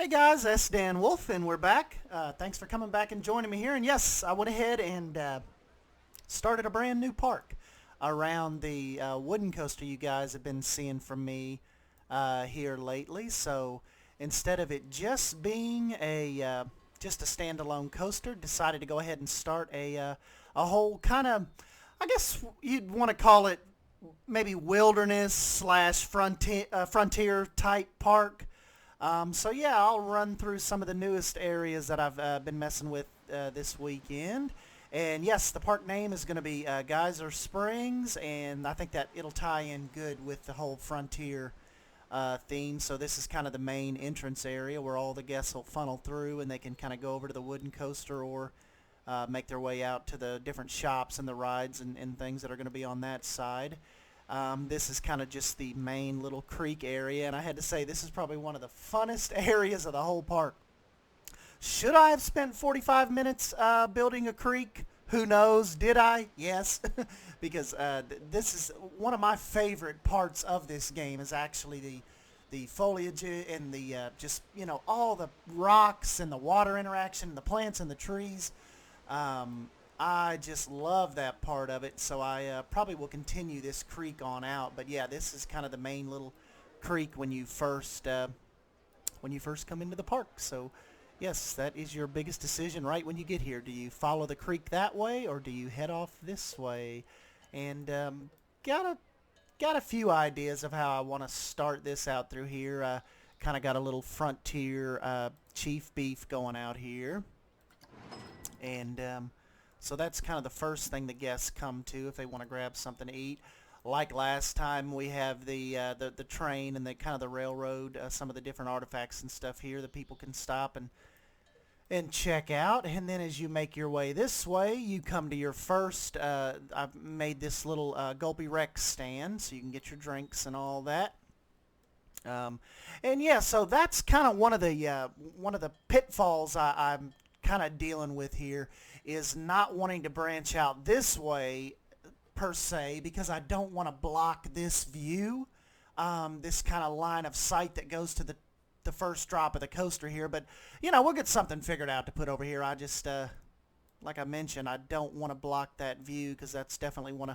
Hey guys, that's Sdanwolf, and we're back. Thanks for coming back and joining me here. And yes, I went ahead and started a brand new park around the wooden coaster you guys have been seeing from me here lately. So instead of it just being just a standalone coaster, decided to go ahead and start a whole kind of, I guess you'd want to call it maybe wilderness slash frontier type park. So yeah, I'll run through some of the newest areas that I've been messing with this weekend. And yes, the park name is going to be Geyser Springs, and I think that it'll tie in good with the whole frontier theme. So this is kind of the main entrance area where all the guests will funnel through, and they can kind of go over to the wooden coaster or make their way out to the different shops and the rides and things that are going to be on that side. This is kind of just the main little creek area, and I had to say this is probably one of the funnest areas of the whole park. Should I have spent 45 minutes building a creek? Who knows? Did I? Yes, because this is one of my favorite parts of this game is actually the foliage and the just, you know, all the rocks and the water interaction and the plants and the trees. I just love that part of it, so I probably will continue this creek on out. But yeah, this is kind of the main little creek when you first come into the park. So yes, that is your biggest decision right when you get here. Do you follow the creek that way, or do you head off this way? And got a few ideas of how I want to start this out through here. Kind of got a little frontier chief beef going out here, and so that's kind of the first thing the guests come to if they want to grab something to eat. Like last time, we have the train and the kind of the railroad, some of the different artifacts and stuff here that people can stop and check out. And then as you make your way this way, you come to your first. I've made this little Gulpy Rex stand so you can get your drinks and all that. And yeah, so that's kind of one of the pitfalls I'm kind of dealing with here, is not wanting to branch out this way per se, because I don't want to block this view, this kind of line of sight that goes to the first drop of the coaster here. But you know, we'll get something figured out to put over here. I just like I mentioned, I don't want to block that view because that's definitely one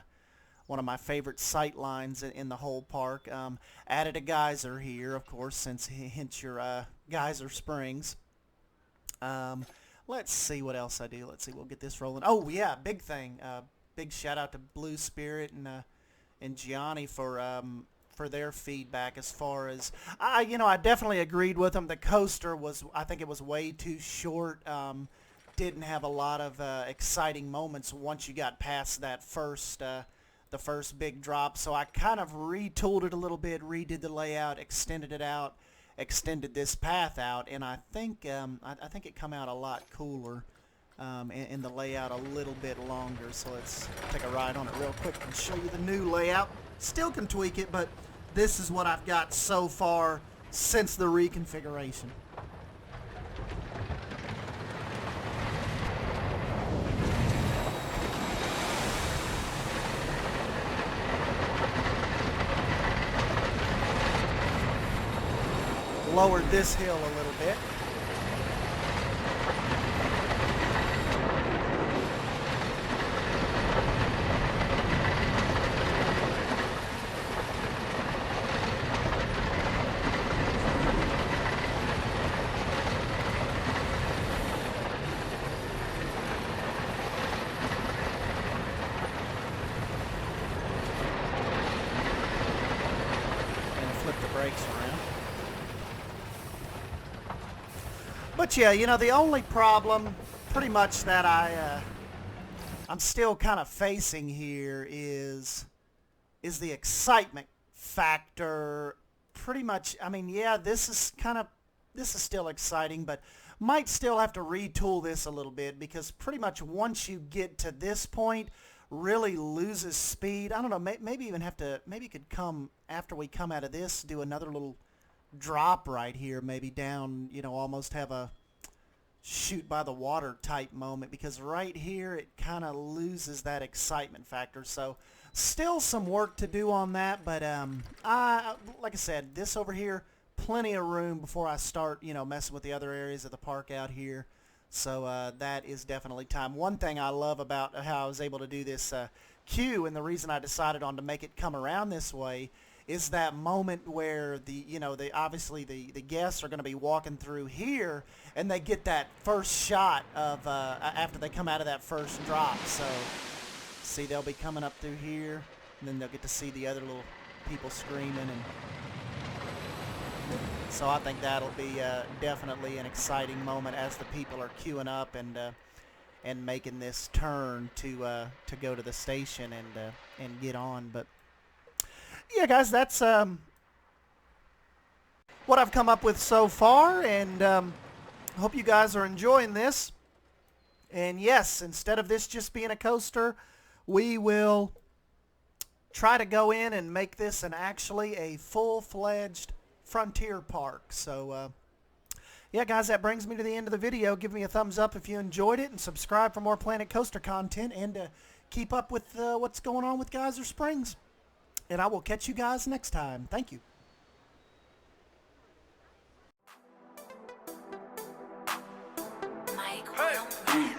of my favorite sight lines in the whole park. Added a geyser here, of course, since hence your Geyser Springs. Let's see what else I do. Let's see, we'll get this rolling. Oh yeah, big thing. Big shout out to Blue Spirit and Gianni for their feedback as far as I definitely agreed with them. The coaster I think it was way too short. Didn't have a lot of exciting moments once you got past that the first big drop. So I kind of retooled it a little bit, redid the layout, extended it out. Extended this path out, and I think it come out a lot cooler, and the layout a little bit longer. So let's take a ride on it real quick and show you the new layout. Still can tweak it, but this is what I've got so far since the reconfiguration. Lowered this hill a little bit. And flip the brakes around. But yeah, you know, the only problem pretty much that I'm still kind of facing here is the excitement factor. Pretty much, I mean, yeah, this is still exciting, but might still have to retool this a little bit, because pretty much once you get to this point, really loses speed. I don't know, maybe even maybe it could come after we come out of this, do another little drop right here, maybe down, you know, almost have a shoot by the water type moment, because right here it kind of loses that excitement factor. So still some work to do on that, but like I said, this over here plenty of room before I start, you know, messing with the other areas of the park out here. So that is definitely time. One thing I love about how I was able to do this queue, and the reason I decided on to make it come around this way, is that moment where obviously the guests are going to be walking through here, and they get that first shot of after they come out of that first drop. So see, they'll be coming up through here, and then they'll get to see the other little people screaming, and so I think that'll be definitely an exciting moment as the people are queuing up and making this turn to go to the station and get on. But yeah, guys, that's what I've come up with so far, and I hope you guys are enjoying this. And yes, instead of this just being a coaster, we will try to go in and make this actually a full-fledged Frontier Park. So yeah, guys, that brings me to the end of the video. Give me a thumbs up if you enjoyed it, and subscribe for more Planet Coaster content, and keep up with what's going on with Geyser Springs. And I will catch you guys next time. Thank you. Hey.